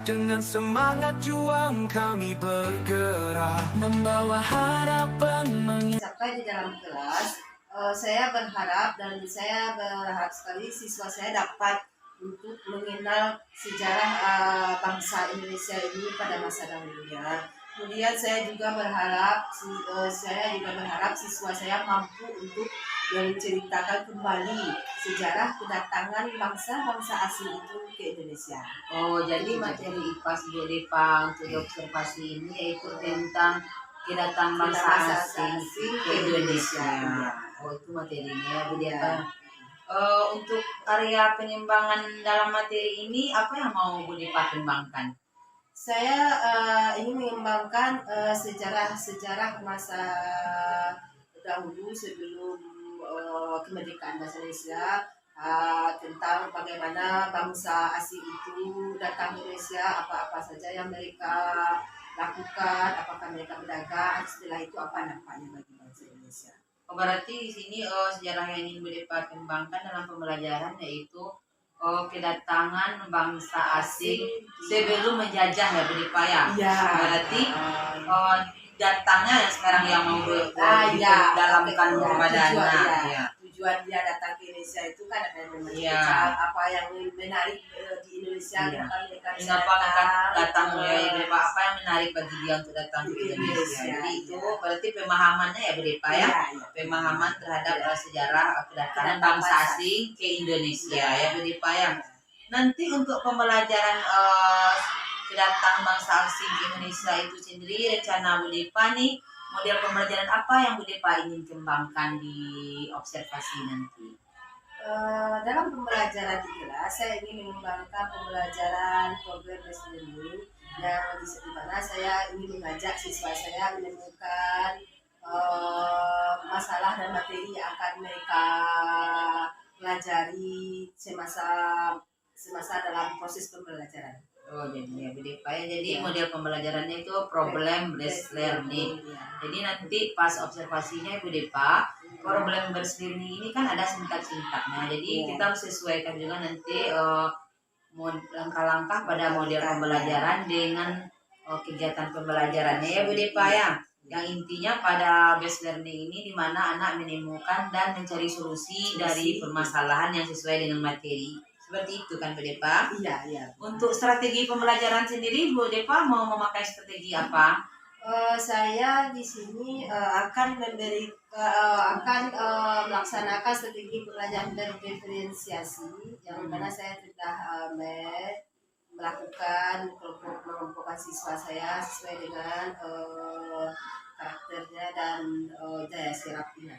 Dengan semangat juang kami bergerak membawa harapan Sampai di dalam kelas, saya berharap dan saya berharap sekali siswa saya dapat untuk mengenal sejarah bangsa Indonesia ini pada masa dahulunya. Kemudian saya juga berharap siswa saya mampu untuk menceritakan kembali sejarah kedatangan bangsa-bangsa asing itu ke Indonesia. Oh, jadi materi IPA Bu Depa untuk observasi ini yaitu tentang kedatangan bangsa asing ke Indonesia. Oh, itu materinya ya Bu Depa. Untuk area pengembangan dalam materi ini apa yang mau Bu Depa kembangkan? Saya ingin mengembangkan sejarah masa dahulu sebelum kemerdekaan bahasa Indonesia, tentang bagaimana bangsa asing itu datang ke Indonesia, apa-apa saja yang mereka lakukan, apakah mereka berdagang, setelah itu apa nampaknya bagi bangsa Indonesia. Oh, berarti di sini sejarah yang ingin Bu Depa kembangkan dalam pembelajaran yaitu kedatangan bangsa asing sebelum menjajah ya Bu Depa ya. Iya. Berarti datangnya yang sekarang yang mau dalamkan pembelajarannya. Tujuan dia datang ke Indonesia itu kan ada Iya. apa yang menarik di Indonesia, Iya. kenapa mereka Kenapa datang ya Bu Depa? Apa yang menarik bagi dia untuk datang ke Indonesia? Jadi itu berarti pemahamannya ya Bu Depa ya. Iya. Pemahaman terhadap sejarah kedatangan bangsa asing ke Indonesia ya Bu Depa ya. Nanti untuk pembelajaran kedatangan bangsa asing ke Indonesia itu sendiri, rencana Bu Depa nih, model pembelajaran apa yang Bu Depa ingin kembangkan di observasi nanti? Dalam pembelajaran di kelas, saya ingin mengembangkan pembelajaran program based learning yang di mana saya ingin mengajak siswa saya menemukan masalah dan materi yang akan mereka pelajari semasa dalam proses pembelajaran. Oh, jadi ya Bu Depa ya. Jadi model pembelajarannya itu problem based learning. Jadi nanti pas observasinya Bu Depa, problem based learning ini kan ada sintak-sintaknya. Jadi kita harus sesuaikan juga nanti langkah-langkah pada model pembelajaran dengan kegiatan pembelajarannya ya Bu Depa ya. Yang intinya pada based learning ini di mana anak menemukan dan mencari solusi dari permasalahan yang sesuai dengan materi. Seperti itu kan Bu Depa? Iya. Untuk strategi pembelajaran sendiri Bu Depa mau memakai strategi apa? Saya di sini akan melaksanakan strategi pembelajaran berdiferensiasi yang mana saya sudah melakukan mengelompokkan siswa saya sesuai dengan karakternya dan daya serapnya.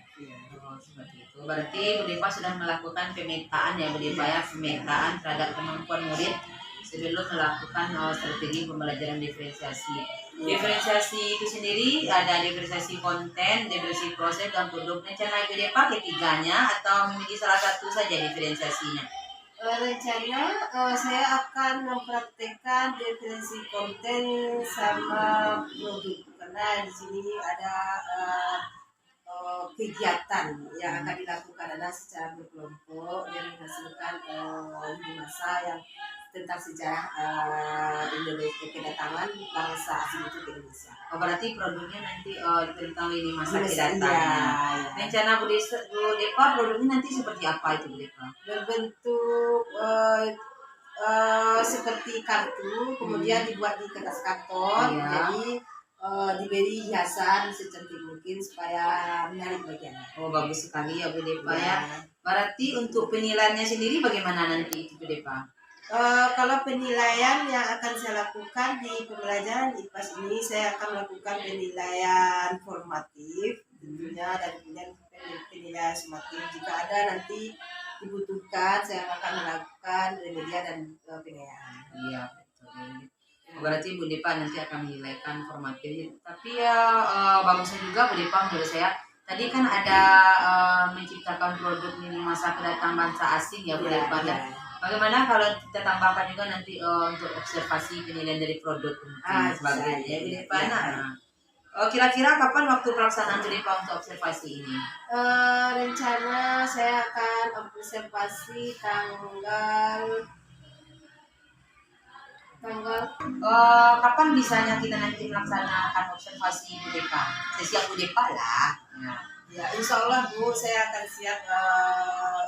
Oh, seperti itu. Berarti Bu Depa sudah melakukan pemetaan ya Bu Depa ya, pemetaan terhadap kemampuan murid sebelum melakukan strategi pembelajaran diferensiasi. Diferensiasi itu sendiri ada diferensiasi konten, diferensiasi proses dan produk. Rencana Bu Depa ketiganya atau memiliki salah satu saja diferensiasinya? Rencana saya akan mempraktekkan definisi konten sama produk karena di sini ada kegiatan yang akan dilakukan adalah secara berkelompok dan menghasilkan di masa yang tentang sejarah Indonesia, kedatangan bangsa asing itu ke Indonesia. Oh, berarti produknya nanti tentang lini masa kedatangan. Iya. Rencana Bu Depa produknya nanti seperti apa itu Bu Depa? Berbentuk seperti kartu, kemudian dibuat di kertas karton, jadi diberi hiasan secantik mungkin supaya menarik bagi anak. Oh, bagus sekali ya Bu Depa ya. Berarti untuk penilaiannya sendiri bagaimana nanti itu Bu Depa? Kalau penilaian yang akan saya lakukan di pembelajaran IPAS ini, saya akan melakukan penilaian formatif tentunya dan kemudian penilaian sumatif. Jika ada nanti dibutuhkan, saya akan melakukan remedial dan penilaian. Iya, betul. Berarti Bu Depa nanti akan menilaikan formatif. Tapi ya bagusnya juga Bu Depa menurut saya. Tadi kan ada menciptakan produk ini masa kedatangan bangsa asing ya Bu Depa. Bagaimana kalau kita tambahkan juga nanti untuk observasi penilaian dari produk dan sebagainya ya Bu Depa. Kira-kira kapan waktu pelaksanaan Bu Depa untuk observasi ini? Rencana saya akan observasi tanggal tanggal Kapan bisanya kita nanti melaksanakan observasi UDEPA? Sesiap UDEPA lah. Nah, ya, insya Allah Bu, saya akan siap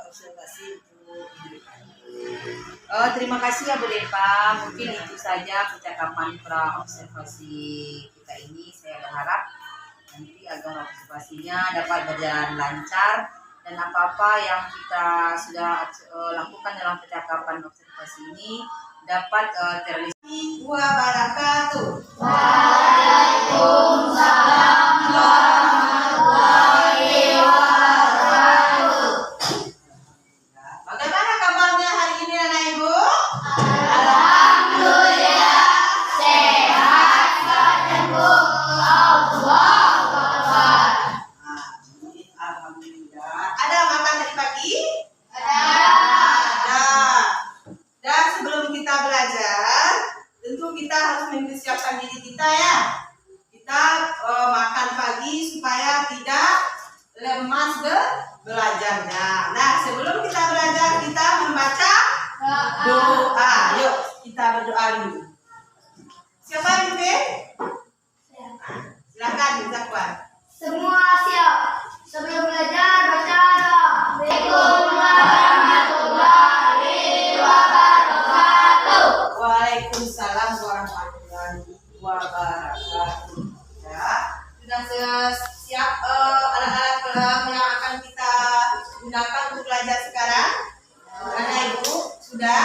observasi untuk terima kasih ya Bu Depa. Mungkin itu saja percakapan pra observasi kita ini. Saya berharap nanti agar observasinya dapat berjalan lancar dan apa-apa yang kita sudah lakukan dalam percakapan observasi ini dapat terrealisasi. wabarakatuh. Bagaimana kabarnya hari ini anak ibu? Alhamdulillah. Ada makan tadi pagi? Ada. Dan sebelum kita belajar, tentu kita harus mempersiapkan diri kita ya. Kita makan pagi supaya tidak lemas belajarnya. Nah, sebelum kita belajar, kita membaca doa. Yuk, kita berdoa dulu. Siapa yang pimpin? Silakan, Zakwan. Semua siap. Sebelum belajar baca doa. Assalamualaikum warahmatullahi wabarakatuh. Waalaikumsalam warahmatullahi wabarakatuh. Ya, sudah siap alat-alat pelang yang akan kita gunakan untuk belajar sekarang? Anak ibu sudah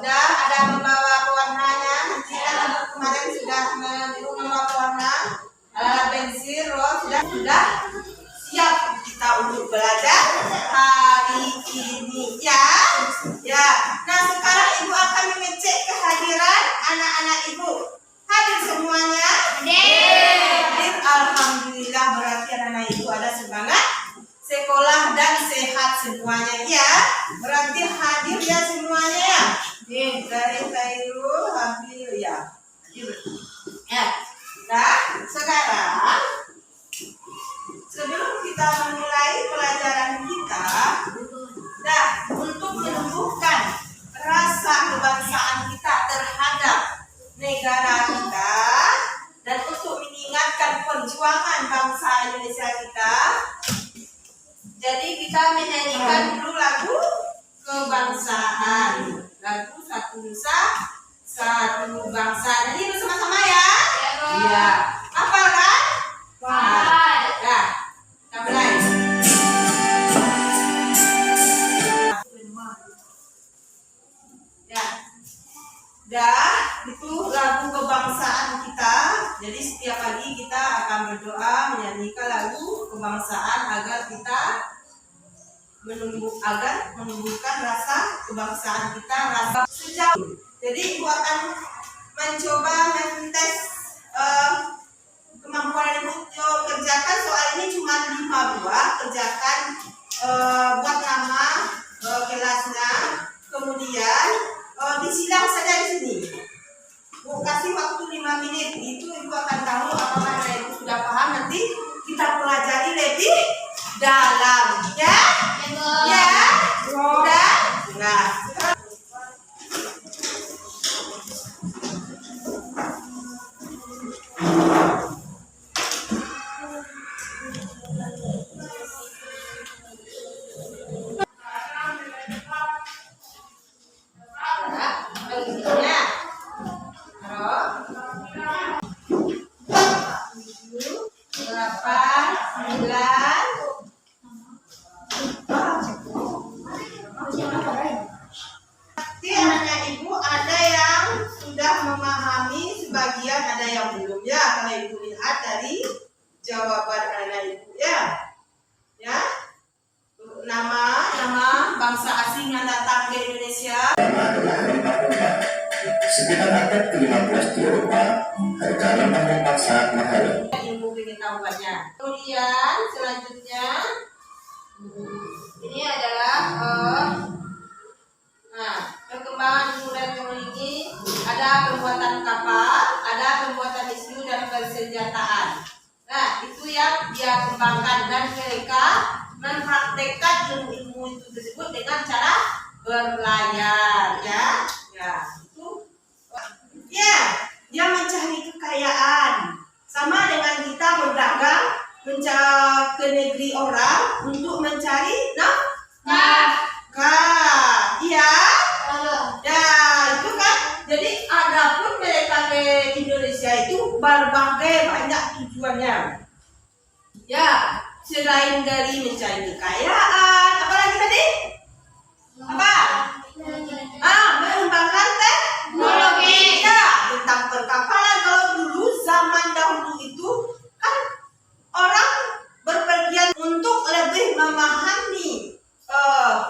ada membawa pewarnanya. Nanti kan kemarin sudah membawa pewarna, alat pensil, roll sudah siap kita untuk belajar hari ini ya. Ya. Nah, sekarang ibu akan mengecek kehadiran anak-anak ibu. Hadir semuanya? Hadir. Alhamdulillah, berarti anak-anak ibu ada semangat sekolah dan sehat semuanya ya. Berarti hadir ya semuanya ya. Dari Khairul hadir ya. Hadir. Ya. Nah, sekarang sebelum kita memulai pelajaran kita, nah, untuk menumbuhkan rasa kebangsaan kita terhadap negara kita dan untuk mengingatkan perjuangan bangsa Indonesia kita, jadi kita menyanyikan dulu lagu kebangsaan, lagu Satu Nusa Satu Bangsa. Nyanyi bersama-sama ya. Iya. Hafal kan? Hafal. Ya. Kita mulai. Ya. Dah, itu lagu kebangsaan kita. Jadi setiap pagi kita akan berdoa menyanyikan lagu kebangsaan agar kita menumbuhkan rasa kebangsaan kita, rasa sejauh. Jadi ibu akan mencoba mentes kemampuan ibu kerjakan soal ini cuma 5 buah. Kerjakan buat nama kelasnya, kemudian disilang saja di sini. Bu kasih waktu 5 menit, itu ibu akan tahu apakah ibu sudah paham. Nanti kita pelajari lebih dalam ya. Ya, sudah. Nah, sebagian ada yang belum ya, kalau ibu lihat dari jawaban anak ibu ya. Ya. Nama bangsa asing yang datang ke Indonesia. Sekitar abad ke-15 di Eropa, harga lemah memang sangat mahal. Ilmu pengetahuannya. Kemudian selanjutnya ini adalah perkembangan ilmu dan teknologi. Ada pembuatan kapal, ada pembuatan isu dan persenjataan. Nah, itu yang dia kembangkan dan mereka mempraktekkan ilmu-ilmu itu tersebut dengan cara berlayar ya. Ya, itu Ya, dia mencari kekayaan. Sama dengan kita berdagang, ke negeri orang untuk mencari nafkah. Iya. Ya, itu kan. Jadi adapun mereka ke Indonesia itu berbagai banyak tujuannya. Ya, selain dari mencari kekayaan, apalagi tadi? Apa? Mengembangkan teknologi. Ya, tentang perkapalan. Kalau dulu zaman dahulu itu kan orang berpergian untuk lebih memahami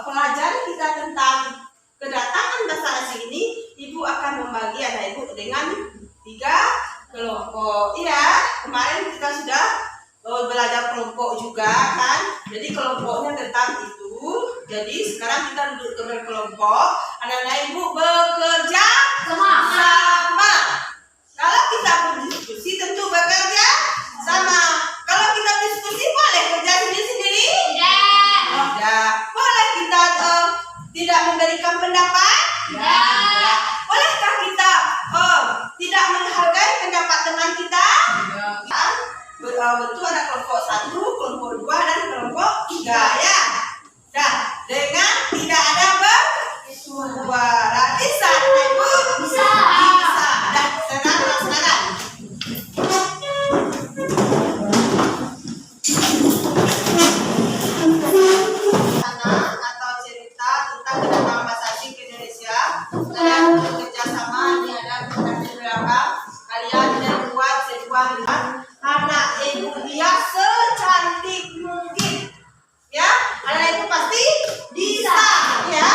pelajaran kita tentang kedatangan bahasa asing ini. Ibu akan membagi anak ibu dengan 3 kelompok. Iya, kemarin kita sudah belajar kelompok juga kan. Jadi kelompoknya tentang itu. Jadi sekarang kita duduk berkelompok. Anak-anak ibu bekerja sama. Kalau kita berdiskusi tentu bekerja sama. Kalau kita diskusi boleh kerja sendiri-sendiri? Tidak. Boleh kita tidak memberikan pendapat? Tidak. Bolehkah kita tidak menghargai pendapat teman kita? Betul, ada kelompok 1, kelompok 2, dan kelompok 3 ya. Nah, dengan tidak ada bersuara. Bisa, Ibu? Bisa. Dah, senang laksanakan. Atau cerita tentang kedatangan bahasa asing ke Indonesia. Kalian bekerja sama, ini ada di belakang. Kalian tidak buat sebuah anak ibu dia secantik mungkin. Ya, anak itu pasti bisa, ya.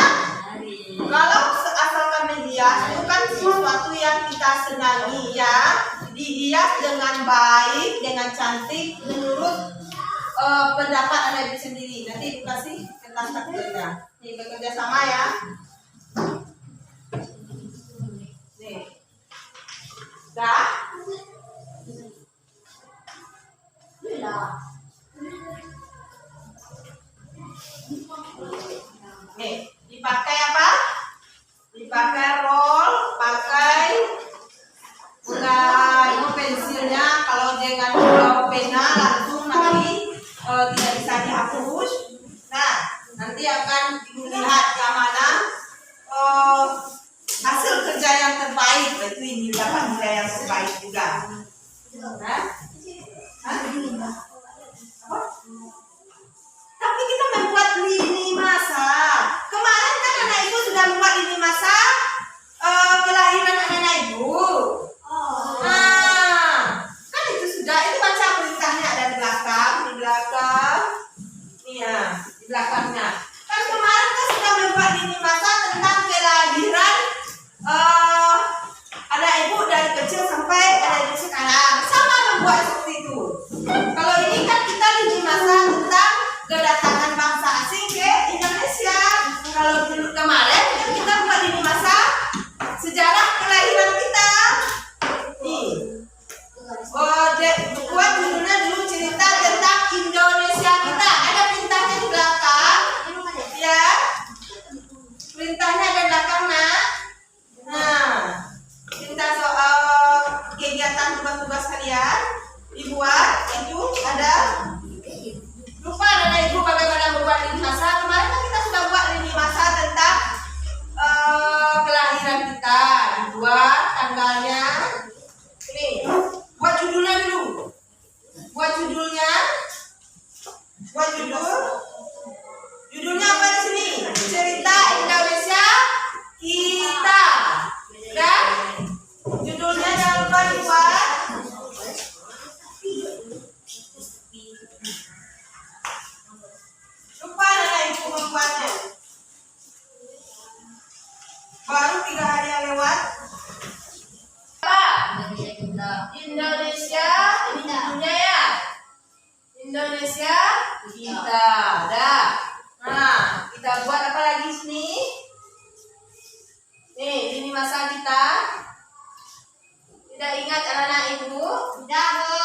Kalau asalkan menghias itu kan sesuatu yang kita senangi, ya. Dihias dengan baik, dengan cantik menurut pendapat anak ibu sendiri. Nanti ibu kasih kertas takdirnya. Nih, bekerja sama ya. Nih. Dah. Nih, dipakai apa? Dipakai roll, pakai pensilnya. Kalau dengan pena langsung nanti tidak bisa dihapus. Nah, nanti akan dilihat yang mana hasil kerja yang terbaik. Itu ini dapat nilai yang terbaik juga. Nah, tapi kita membuat lini masa. Kemarin kan anak ibu sudah membuat lini masa kelahiran anak ibu. Kan itu sudah. Itu baca perintahnya ada di belakang. Nih ya, di belakangnya. Kan kemarin kan sudah membuat lini masa tentang kelahiran anak ibu dari kecil sampai anak ibu sekarang. Sama membuat seperti itu. Kalau ini kan kita lini masa tentang kedatangan bangsa asing ke Indonesia. Kalau dulu kemarin kan kita buat lini masa sejarah kelahiran kita. Nih, buat judulnya dulu cerita tentang Indonesia kita. Ada perintahnya di belakang, ya. Perintahnya ada di belakang, nah, perintah soal kegiatan tugas-tugas kalian dibuat itu ada. Lupa ada ibu bagaimana membuat lini masa. Kemarin kan kita sudah buat lini masa tentang kelahiran kita. Dibuat tanggalnya. Ini buat judulnya dulu. Buat judulnya. Judulnya apa di sini? Cerita Indonesia kita. Dan judulnya jangan lupa dibuat. Lupa anak ibu membuatnya. Baru 3 hari yang lewat. Indonesia, ini judulnya ya. Indonesia kita. Dah. Nah, kita buat apa lagi sini? Nih, ini masa kita. Tidak ingat anak-anak ibu? Tidak, Bu.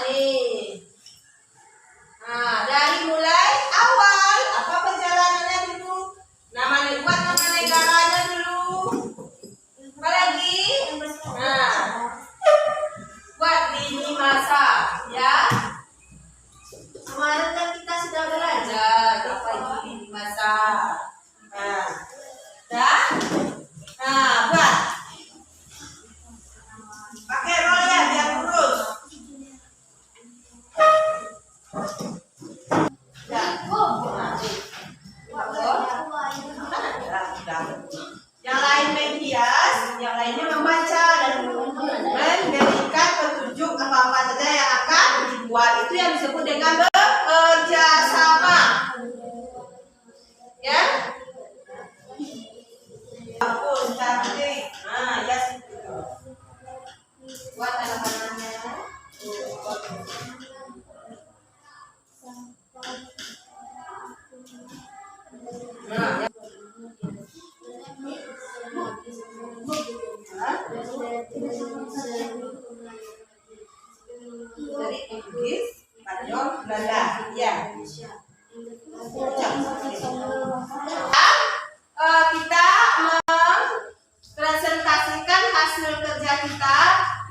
Nih. Nah, dari mulai awal, apa perjalanannya dulu? Nama buat nama negaranya dulu. Apa lagi? membaca dan memberikan petunjuk apa-apa saja yang akan dibuat. Itu yang disebut dengan bekerjasama. Ya. Aku cantik. Nah, ya situ. Buat anak-anaknya. Nah, ya. Dari Inggris, Spanyol, Belanda. Ya. Kita mempresentasikan hasil kerja kita.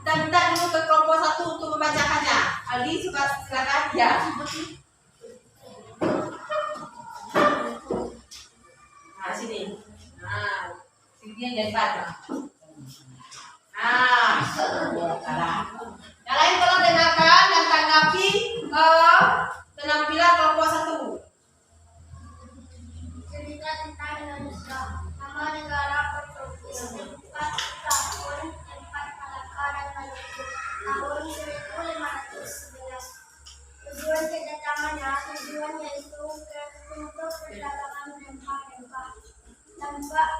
Kita minta dulu ke kelompok 1 untuk membacakannya. Aldi, silakan. Ya. Nah, sini. Nah, sini yang jadi baca. Nah, yang lain tolong dengarkan dan tanggapi penampilan kelompok 1. Cerita tentang Indonesia. Nama negara Portugis. Tempat tahun, tempat Malaka dan Maluku. Tahun 1511. Tujuan kedatangannya, tujuan yaitu untuk perdagangan rempah-rempah. Tempat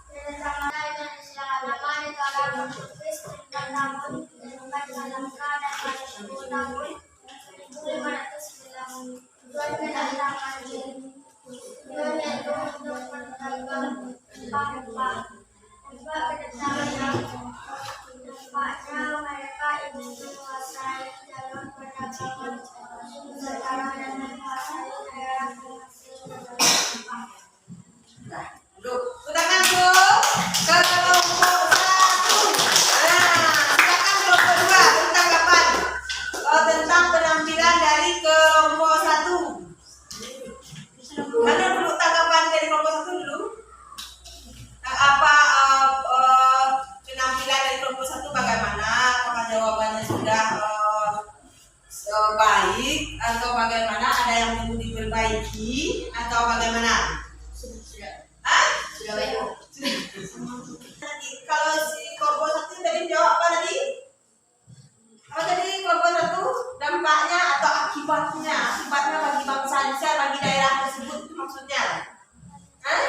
kedatangan Indonesia. Nama negara Portugis. Tempat tahun, tempat Malaka dan Maluku. Tahun 1511. Tujuan kedatangannya. Tujuan yaitu untuk perdagangan rempah-rempah. Tempat kedatangannya, tempatnya mereka ingin menguasai jalur perdagangan Nusantara dan menguasai daerah penghasil rempah. Duduk. Silakan Bu. Ke kelompok 1. Nah, silakan kelompok 2 tentang kapan? Tentang penampilan dari kelompok 1. Mana dulu tanggapan dari kelompok 1 dulu? Apa penampilan dari kelompok 1 bagaimana? Apakah jawabannya sudah baik atau bagaimana? Ada yang perlu diperbaiki atau bagaimana? Sudah baik, Bu. Kalau si kelompok 1 tadi jawab apa tadi? Apa tadi kelompok 1? Dampaknya atau akibatnya? Akibatnya bagi bangsa Indonesia, bagi daerah tersebut itu maksudnya? Hah?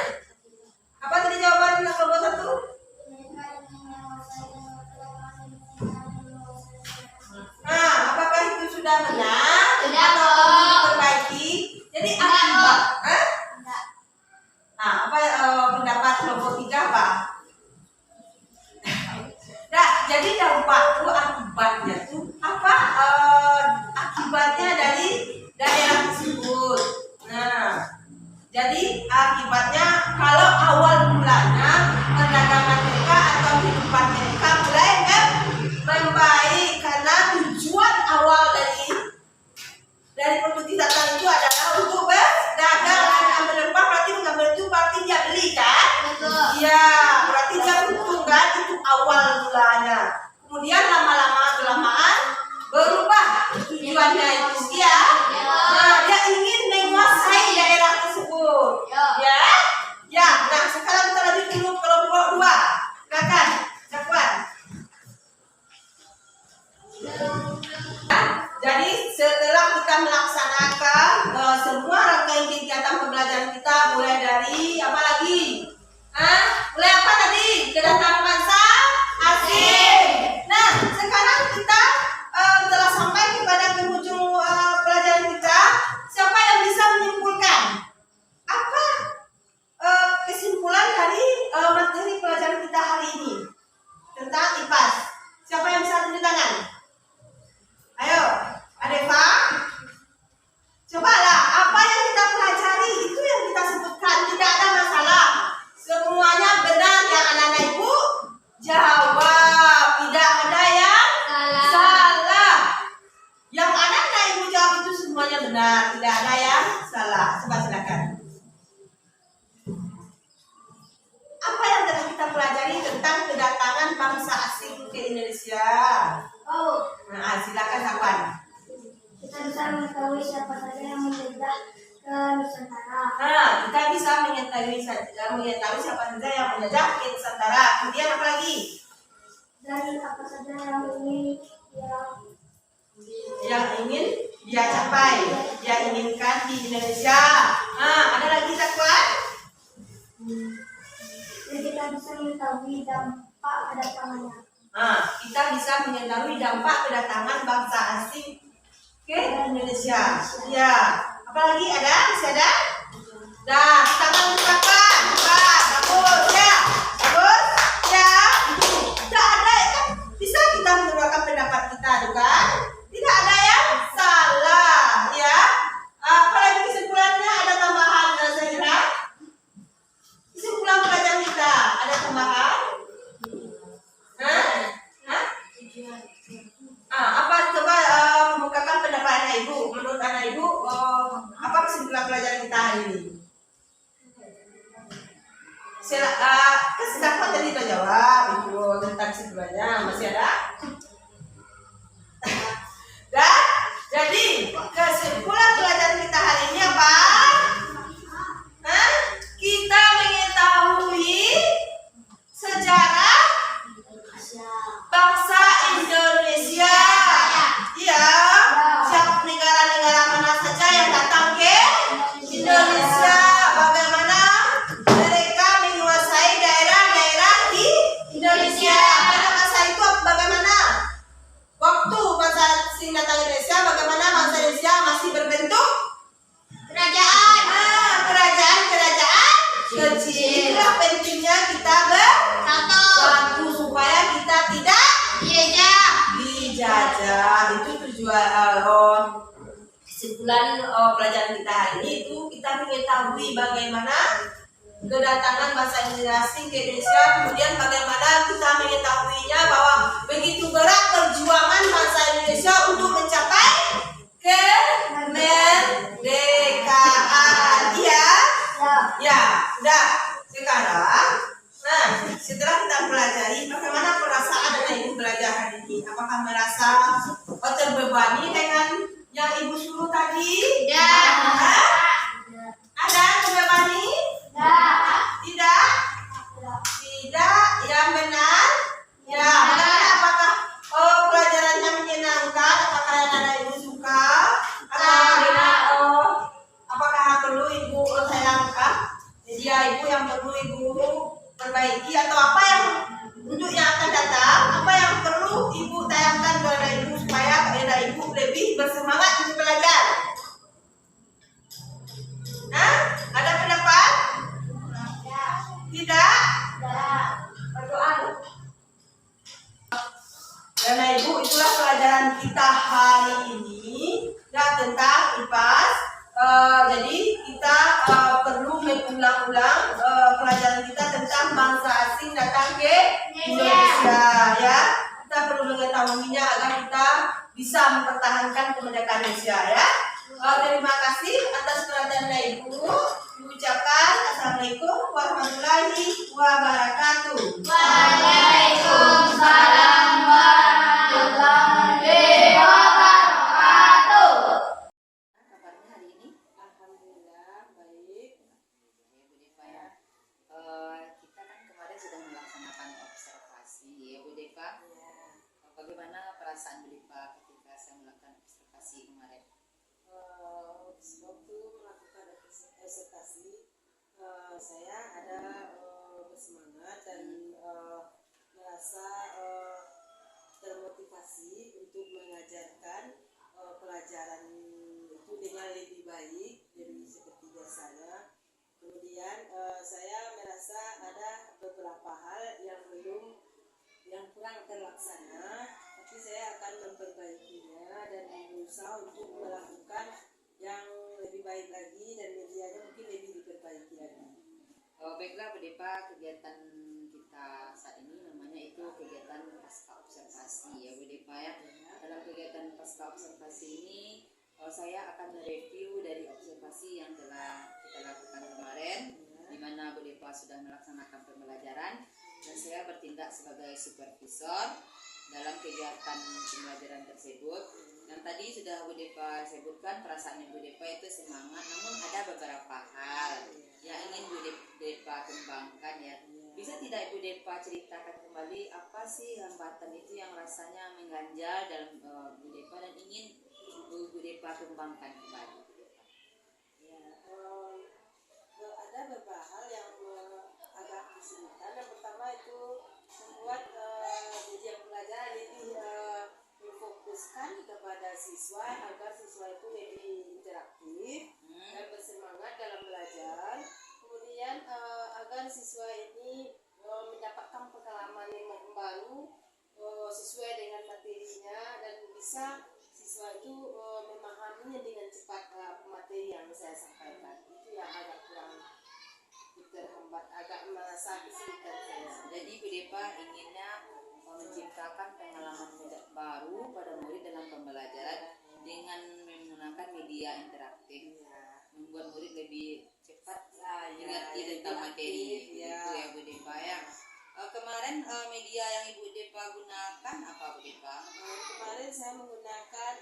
Apa tadi jawaban kelompok 1? Nah, apakah itu sudah benar? Sudah, Atau Bu. perlu diperbaiki? Jadi akibat. Hah? Nah, apa pendapat kelompok 3 apa? Nah, jadi dampak itu akibatnya tuh apa? Akibatnya dari daerah tersebut. Nah, jadi akibatnya kalau awal mulanya perdagangan mereka atau kehidupan mereka mulai membaik karena tujuan awal dari Portugis datang itu adalah untuk berdagang. Mengambil rempah berarti mengambil itu berarti dia beli kan? Betul. Iya, berarti dia untung kan? Itu awal mulanya. Kemudian lama-lama kelamaan berubah tujuannya itu ya. Nah, dia ingin menguasai daerah tersebut. Ya. Ya, nah sekarang kita lanjut dulu kelompok 2. Silakan, Zakwan. Jadi setelah kita melaksanakan semua rangkaian kegiatan pembelajaran kita mulai dari apa lagi? Mulai apa tadi? Kedatangan bangsa asing. Nah, sekarang kita telah sampai kepada penghujung pelajaran kita. Siapa yang bisa menyimpulkan apa kesimpulan dari materi pelajaran kita hari ini tentang IPAS? Siapa yang bisa tunjuk tangan? Ayo, Adeva. Cobalah, apa yang kita pelajari itu yang kita sebutkan, tidak ada masalah. Semuanya benar yang anak-anak ibu jawab, tidak ada yang salah. Yang anak-anak ibu jawab itu semuanya benar, tidak ada yang salah. Coba silakan. Apa yang telah kita pelajari tentang kedatangan bangsa asing ke Indonesia? Nah, silakan Zakwan. Kita bisa mengetahui siapa saja yang menjajah ke Nusantara. Nah, kita bisa mengetahui siapa saja yang menjajah ke Nusantara. Kemudian apa lagi? yang ingin dia capai, dia inginkan di Indonesia. Ada lagi Zakwan? kita bisa mengetahui dampak kedatangannya. Kita bisa mengetahui dampak kedatangan bangsa asing ke Indonesia. Ya, apalagi ada? Masih ada? Dah, kita akan ucapkan. Bagus ya, bagus ya. Tidak ada ya, bisa kita mengeluarkan pendapat kita, bukan? Tidak ada yang salah, ya. Apalagi kesimpulannya ada tambahan, Zahira? Kesimpulan pelajaran kita ada tambahan? Apa coba membukakan pendapat anak ibu? Menurut anak ibu, apa kesimpulan pelajaran kita hari ini? Siapa tadi kita jawab itu tentang kesimpulannya, masih ada? Dan jadi kesimpulan pelajaran kita hari ini apa? Kita mengetahui sejarah bangsa Indonesia. Iya, siapa negara-negara mana saja yang datang ke Indonesia, bagaimana mereka menguasai daerah-daerah di Indonesia. Pada masa itu bagaimana? Waktu bangsa asing datang ke Indonesia, bagaimana bangsa Indonesia masih berbentuk kerajaan. Kerajaan kecil. Itulah pentingnya kita bersatu supaya kita tidak dijajah. Itu tujuan kesimpulan pelajaran kita hari ini, itu kita mengetahui bagaimana kedatangan bangsa asing ke Indonesia, kemudian bagaimana kita mengetahuinya bahwa begitu berat perjuangan bangsa Indonesia untuk mencapai kemerdekaan. Ya, udah. Sekarang, setelah kita pelajari bagaimana perasaan anak ibu belajar hari ini, apakah merasa terbebani dengan yang ibu suruh tadi? Ada terbebani? Tidak? Tidak, yang benar? Ya, bagaimana? Apakah pelajarannya menyenangkan? Apakah anak ibu suka? Apakah perlu ibu sayangkan? Dia ibu yang perlu ibu perbaiki, atau apa yang untuk yang akan datang, apa yang perlu ibu tayangkan kepada ibu supaya kepada ibu lebih bersemangat untuk belajar? Ada pendapat? Tidak? Berdoa. Karena ibu, itulah pelajaran kita hari ini tentang IPAS. Jadi kita perlu mengulang-ulang pelajaran kita tentang bangsa asing datang ke Indonesia, ya. Kita perlu mengetahuinya agar kita bisa mempertahankan kemerdekaan Indonesia, ya. Terima kasih atas perhatian ibu. Diucapkan Assalamualaikum warahmatullahi wabarakatuh. Waalaikumsalam warahmatullahi wabarakatuh. Kabarnya hari ini? Alhamdulillah baik. Bu Deva ya. Kita kan kemarin sudah melaksanakan observasi ya Bu Deva. Bagaimana perasaan Bu Deva ketika saya melakukan observasi kemarin? Waktu melakukan observasi, saya ada bersemangat dan merasa termotivasi untuk mengajarkan pelajaran itu dengan lebih baik dari seperti biasanya. Kemudian saya merasa ada beberapa hal yang kurang terlaksana, tapi saya akan memperbaikinya dan berusaha untuk melakukan yang lebih baik lagi dan medianya mungkin lebih diperbaiki lagi. Baiklah Bu Deva, kegiatan kita saat ini namanya itu kegiatan pasca observasi ya Bu Deva ya. Dalam kegiatan pasca observasi ini saya akan mereview dari observasi yang telah kita lakukan kemarin, di mana Bu Deva sudah melaksanakan pembelajaran dan saya bertindak sebagai supervisor dalam kegiatan pembelajaran tersebut. Yang tadi sudah Bu Deva sebutkan, perasaannya Bu Deva itu semangat, namun ada beberapa hal yang ingin Bu Deva kembangkan ya. Bisa tidak Bu Deva ceritakan kembali, apa sih hambatan itu yang rasanya mengganjal dalam Bu Depa dan ingin Bu Depa kembangkan kembali? Ya, ada beberapa hal yang agak kesulitan. Yang pertama itu membuat media pembelajaran lebih memfokuskan kepada siswa agar siswa itu lebih interaktif dan bersemangat dalam belajar. Kemudian agar siswa ini mendapatkan pengalaman yang baru sesuai dengan materinya dan bisa siswa itu memahaminya dengan cepat materi yang saya sampaikan. Itu yang agak kurang terhambat, agak merasa kesulitan saya. Jadi Bu Depa inginnya menciptakan pengalaman baru pada murid dalam pembelajaran dengan menggunakan media interaktif, membuat murid lebih cepat mengerti tentang materi. Itu ya Bu Depa ya. Kemarin media yang Ibu Depa gunakan apa Bu Depa? Kemarin saya menggunakan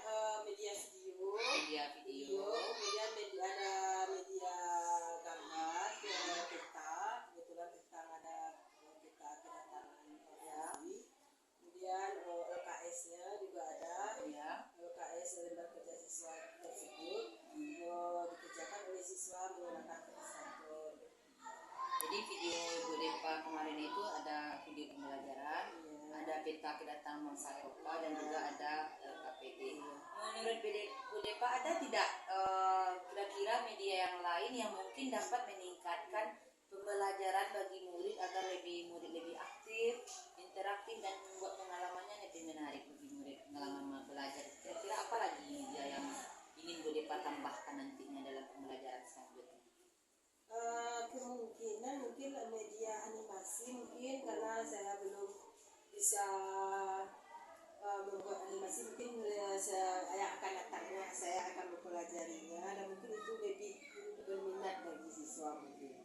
media video, kemudian ada media gambar, peta, kebetulan tentang ada peta kedatangan provinsi, kemudian LKS-nya juga ada, LKS lembar kerja siswa tersebut dikerjakan oleh siswa menggunakan translator. Jadi video Bu Depa kemarin itu ada video pembelajaran, ada peta kedatangan mangsa Eropa dan juga ada KPD. Menurut Bu Depa ada tidak kira-kira media yang lain yang mungkin dapat meningkatkan pembelajaran bagi murid agar murid lebih aktif, interaktif dan membuat pengalamannya lebih menarik bagi murid pengalaman belajar. Kira-kira apa lagi media yang ingin Bu Depa tambahkan nantinya dalam pembelajaran selanjutnya? Kemungkinan mungkin media animasi mungkin karena saya belum bisa membuat animasi, mungkin saya akan datangnya, saya akan mempelajarinya dan mungkin itu lebih berminat bagi siswa mungkin.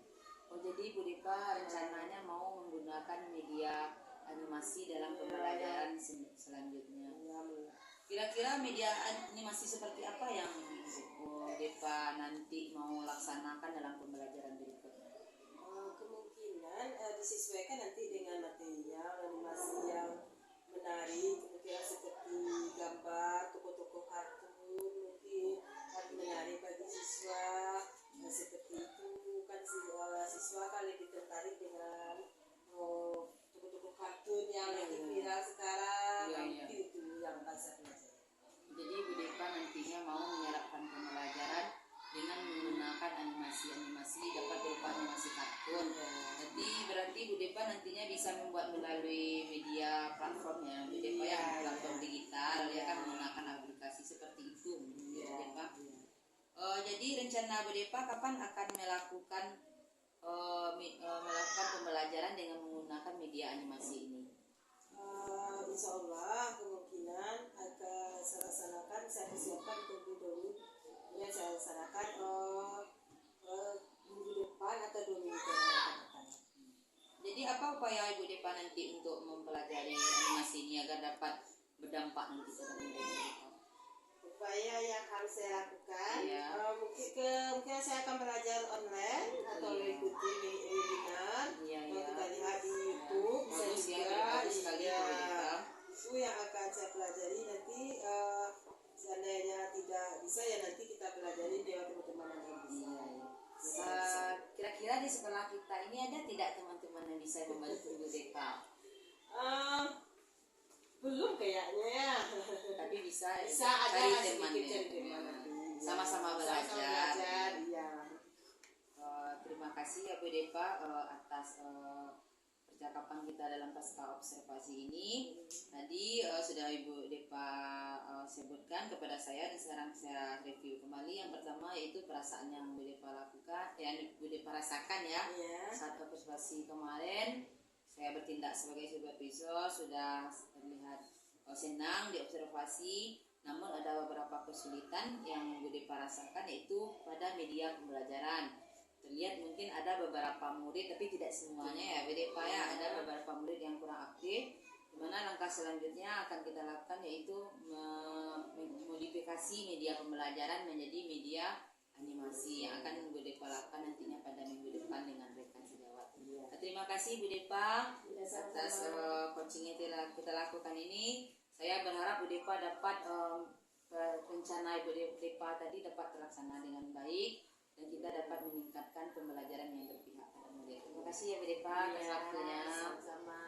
Oh, jadi Bu Depa rencananya mau menggunakan media animasi dalam pembelajaran selanjutnya. Kira-kira media animasi seperti apa yang Bu Depa nanti mau laksanakan dalam pembelajaran berikutnya? Kemungkinan disesuaikan nanti dengan materinya, animasi yang menarik, kemudian seperti gambar, tokoh-tokoh kartun mungkin menarik bagi siswa. Seperti itu kan siswa kan lebih tertarik dengan tokoh-tokoh kartun yang lagi viral sekarang. Itu yang saya pelajari. Jadi Bu Depa nantinya mau menyerapkan pembelajaran dengan menggunakan animasi dapat berupa animasi kartun. Jadi berarti Bu Depa nantinya bisa membuat melalui media platformnya Bu Depa platform digital kan menggunakan aplikasi seperti itu Bu Depa. Jadi rencana Bu Depa kapan akan melakukan pembelajaran dengan menggunakan media animasi ini? Insya Allah kemungkinan akan saya laksanakan, saya persiapkan terlebih dahulu, kemudian saya laksanakan minggu depan atau 2 minggu ke depan. Jadi apa upaya Ibu Depa nanti untuk mempelajari animasi ini agar dapat berdampak nanti terhadap murid? Upaya yang harus saya lakukan, mungkin saya akan belajar online atau mengikuti webinar. Kita lihat di YouTube, bisa juga. Itu yang akan saya pelajari nanti. Seandainya tidak bisa ya nanti kita pelajari lewat teman-teman yang bisa. Kira-kira di sekolah kita ini ada tidak teman-teman yang bisa membantu Bu Depa? Belum kayaknya ya. Tapi bisa ada teman sama-sama belajar. Iya. Terima kasih ya Bu Depa atas percakapan kita dalam pasca observasi ini. Tadi sudah Ibu Depa sebutkan kepada saya dan sekarang saya review kembali. Yang pertama yaitu perasaan yang Bu Depa lakukan, yang Bu Depa rasakan ya. Saat observasi kemarin saya bertindak sebagai supervisor, sudah terlihat senang diobservasi, namun ada beberapa kesulitan yang Bu Depa rasakan yaitu pada media pembelajaran. Terlihat mungkin ada beberapa murid, tapi tidak semuanya ya Bu Depa ya, ada beberapa murid yang kurang aktif, di mana langkah selanjutnya akan kita lakukan yaitu memodifikasi media pembelajaran menjadi media animasi yang akan Bu Depa lakukan nantinya pada minggu depan dengan rekan sejawat. Terima kasih Bu Depa. atas coaching yang kita lakukan ini. Saya berharap Bu Depa dapat rencana Bu Depa tadi dapat terlaksana dengan baik dan kita dapat meningkatkan pembelajaran yang berpihak pada murid. Terima kasih ya Bu Depa atas waktunya. Sama-sama.